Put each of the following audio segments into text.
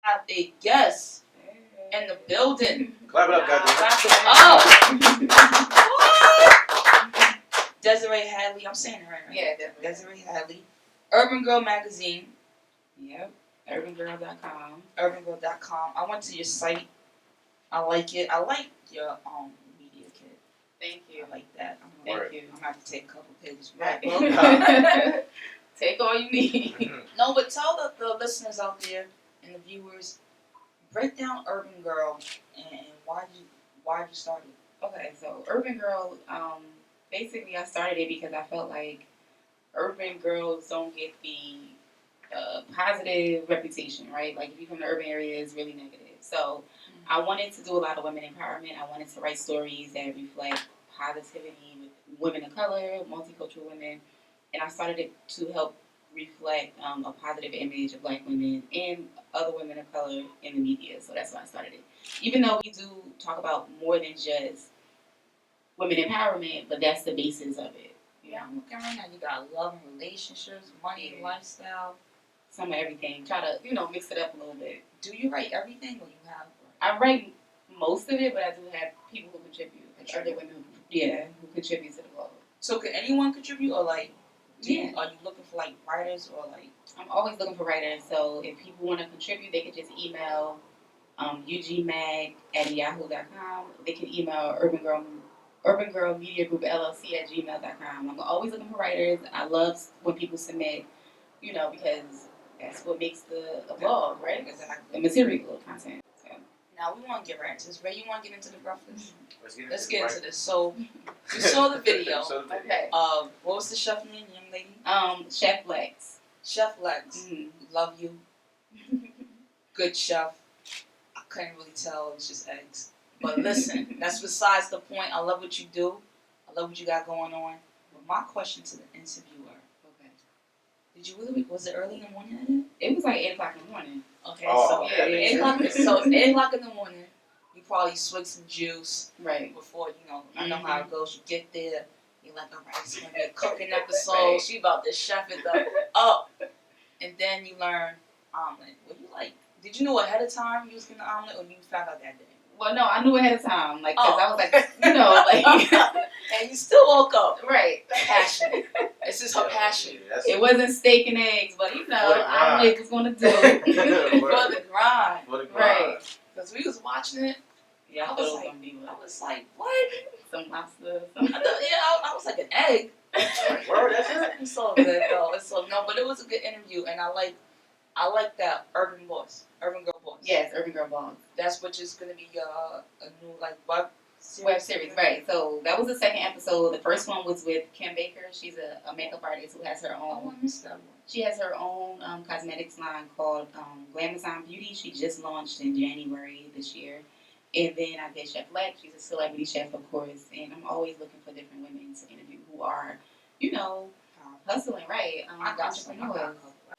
have a guest in the building. Clap it up, goddamn. Clap it up. What? Desiree Hadley. I'm saying it right? Yeah, definitely. Desiree Hadley. Urban Girl Magazine. Yep. UrbanGirl.com. UrbanGirl.com. I went to your site. I like it. I like your media kit. Thank you. I like that. Thank you. I'm gonna have to take a couple pages. Right. Take all you need. No, but tell the listeners out there and the viewers, break down Urban Girl and why you started it. Okay, so Urban Girl, basically I started it because I felt like urban girls don't get the positive reputation, right? Like if you come to the urban area, it's really negative. So I wanted to do a lot of women empowerment. I wanted to write stories that reflect positivity with women of color, multicultural women, and I started it to help reflect a positive image of Black women and other women of color in the media. So that's why I started it. Even though we do talk about more than just women empowerment, but that's the basis of it. Yeah, I'm looking right now. You got love and relationships, money, lifestyle, some of everything. Try to, mix it up a little bit. Do you write everything or you have? I write most of it, but I do have people who contribute. Like other women who contribute to the blog. So can anyone contribute or like? Are you looking for like writers or like? I'm always looking for writers. So if people want to contribute, they can just email ugmag@yahoo.com. They can email Urban Girl Media Group LLC at gmail.com. I'm always looking for writers. I love when people submit, because that's what makes the blog, right? Exactly. The material content. So. Now we want to get right into this. Ray, you want to get into the breakfast? Let's get into this. So you saw the video. Okay. What was the chef name, young lady? Chef Lex. Chef Lex. Mm-hmm. Love you. Good chef. I couldn't really tell. It was just eggs. But listen, that's besides the point. I love what you do. I love what you got going on. But my question to the interviewer. Okay. Did you really? Was it early in the morning? It was like 8 o'clock in the morning. Okay, so 8 o'clock. So it's 8 o'clock in the morning. You probably swig some juice. Right. Before I know how it goes. You get there. You're like, all right, it's gonna be a cooking episode. Right. She about to chef it up. And then you learn omelet. Were you like? Did you know ahead of time you was getting the omelet, or you found out that day? Well, no, I knew ahead of time. Like, cause I was like, and you still woke up. Right. Passionate. This is her passion. It wasn't steak and eggs, but omelet was gonna do it. For the grind. Right. Because we was watching it. Yeah, I was like, what? Some pasta. I was like an egg. Word, that's it. It's so good though. But it was a good interview, and I like that urban girl boss. Yes, urban girl boss. That's which is gonna be a new like web series, right? So that was the second episode. The first one was with Kim Baker. She's a makeup artist who has her own. Oh, I missed that one. She has her own cosmetics line called Glamazon Beauty. She just launched in January this year. And then I did Chef Lex. She's a celebrity chef, of course. And I'm always looking for different women to interview who are, hustling, right? I got you.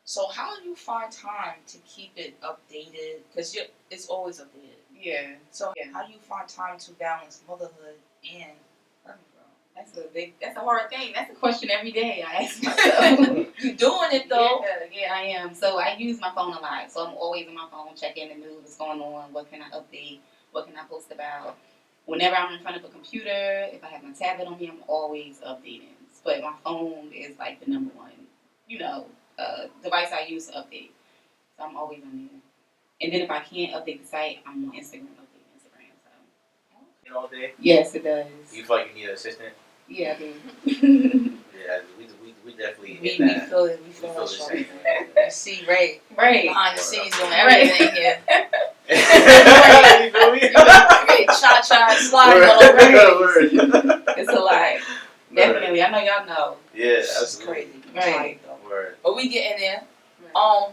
So how do you find time to keep it updated? Because it's always updated. Yeah. So how do you find time to balance motherhood and urban girl? That's a hard thing. That's a question every day I ask myself. You doing it though? Yeah, I am. So I use my phone a lot. So I'm always on my phone checking the news, what's going on, what can I update, what can I post about. Whenever I'm in front of a computer, if I have my tablet on me, I'm always updating. But my phone is like the number one, device I use to update. So I'm always on there. And then if I can't update the site, I'm on Instagram, updating Instagram. So. All day? Yes, it does. You feel like you need an assistant? Yeah, I do. Yeah, we definitely we feel it. We feel the same. You see, Ray behind the scenes doing everything here. You feel me? Cha-cha sliding all over. It's a lot. Definitely. I know y'all know. Yeah, that's crazy. Right. Word. But we get in there. Right.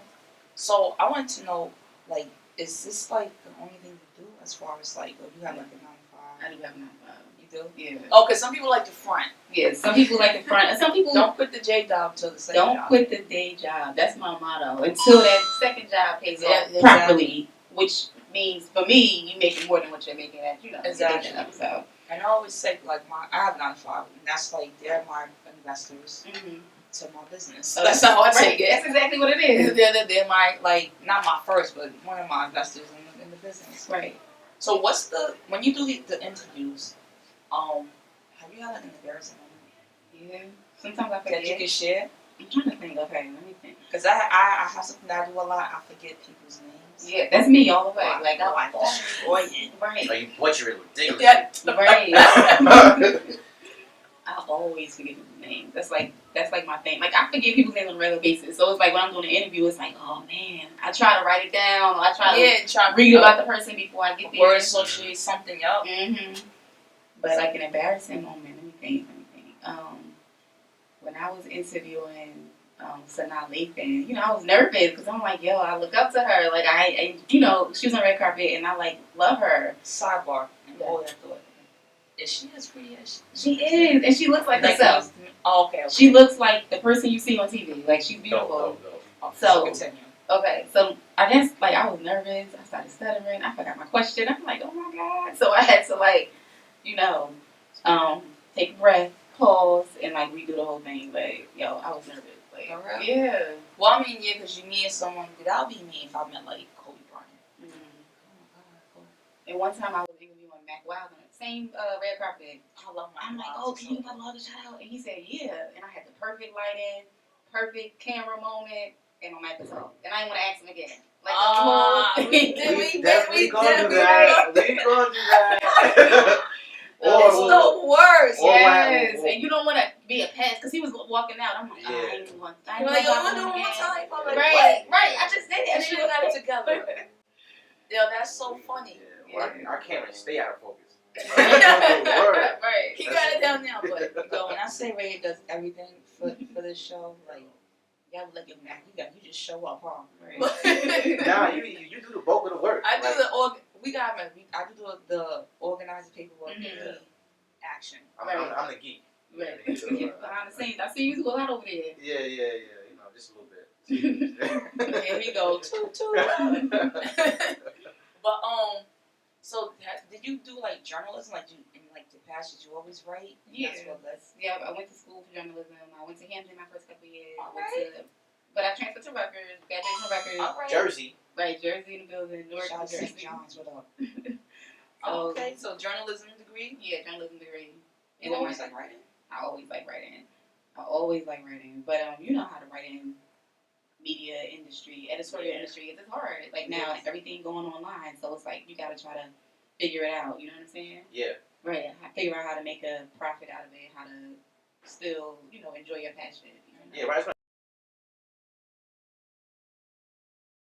So I wanted to know, like, is this like the only thing you do as far as like, or you have like a 9 to 5? I do have a 9 to 5. You do? Yeah. Oh, because some people like the front. Yeah, some people like the front. And some people don't quit the J job until the second job. Don't quit the day job. That's my motto. Until that second job pays off properly, which means for me, you making more than what you're making at exactly. So. And I always say, like, I have 9 to 5, and that's like they're my investors. Mm-hmm. to my business. So that's how I take it. That's exactly what it is. They're my, like, not my first, but one of my investors in the business. Right. So when you do the interviews, have you had like an embarrassing moment? Yeah. Sometimes I That forget. you can share? I'm trying to think. Okay, let me think. Because I have something that I do a lot. I forget people's names. Yeah, that's me all the way. Like, Like, I destroy it. Right. Like, you butcher it ridiculous. Yeah. Right. I always forget people's names. That's like my thing. Like, I forget people's names on a regular basis. So it's like when I'm doing an interview, it's like, oh man, I try to write it down, or I try to read about the person before I get there. Word associate something up. But like an embarrassing moment. Let me think. When I was interviewing Sanaa Lathan, you know, I was nervous because I'm like, yo, I look up to her. Like, I you know, she was on the red carpet, and I like love her. Sidebar. Yeah. Oh, that's good. Is she as pretty as She is, and she looks like herself. Oh, okay. She looks like the person you see on TV. Like, she's beautiful. No. So continue. okay, so I guess like I was nervous. I started stuttering. I forgot my question. I'm like, oh my god. So I had to like, you know, take a breath, pause, and like redo the whole thing. Like, yo, I was nervous. Like, For real? yeah. Well, I mean, yeah, because you meet someone. That would be me if I met like Kobe Bryant. Mm. Oh my god, Kobe. And one time I was interviewing Mac Wild on the same red carpet. I love my. I'm like, oh, can you give my love a shout out? And he said, yeah. And I had the perfect lighting, perfect camera moment, and I'm at the top. And I didn't want to ask him again. Like, the whole thing. We definitely gonna do that. We gonna do that. It's the worst. Yes, and you don't want to be a pest because he was walking out. I'm like, I ain't want to. You're like, yo, I'm doing one more time. I'm like, Right. I just did it. I should have got it together. Yo, that's so funny. Yeah. Our cameras stay out of focus. Right. He got it down now, but yo, when I say Ray does everything for this show, like, y'all like your Mac, you just show up, huh? Right. Nah, you do the bulk of the work. I do I do the organized paperwork, action. I'm the geek. Right. Behind the scenes, I see you do a lot over there. Yeah. You know, just a little bit. Here we go. Toot. But so did you do like journalism? Like in like the past, did you always write? Yeah. I went to school for journalism. I went to Hampton my first couple of years. But I transferred to Rutgers, graduated from Rutgers. Right. Jersey. Right, Jersey in the building, Newark, Shout out to Jersey. St. John's, what up? Okay, so journalism degree? Yeah, journalism degree. You always like writing? I always like writing. But you know how to write in media industry, editorial industry. It's hard. Like now, everything going online, so it's like you gotta try to figure it out. You know what I'm saying? Yeah. Right. Figure out how to make a profit out of it, how to still, you know, enjoy your passion. You know? Yeah, right.